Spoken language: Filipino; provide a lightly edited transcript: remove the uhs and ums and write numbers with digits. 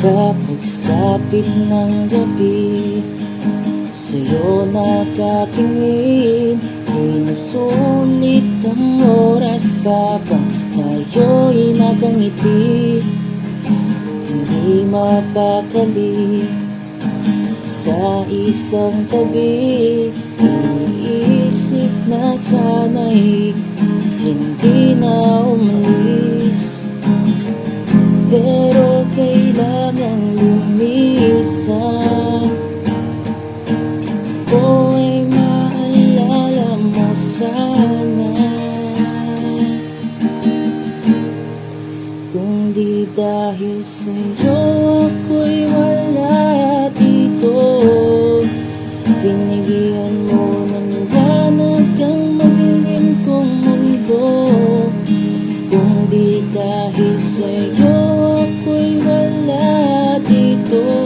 Sa pagsapit ng gabi, sa'yo nakatingin, sinusulit ang oras habang tayo'y nakangiti. Hindi mapakali sa isang tabi, iniisip na sana'y hindi na umalis. Pero kailangang lumisan, o ay maalala mo sana. Kung di dahil sa'yo ako'y wala dito, binigyan mo ng liwanag ang madilim kong mundo. Kung di dahil sa'yo ako'y wala dito,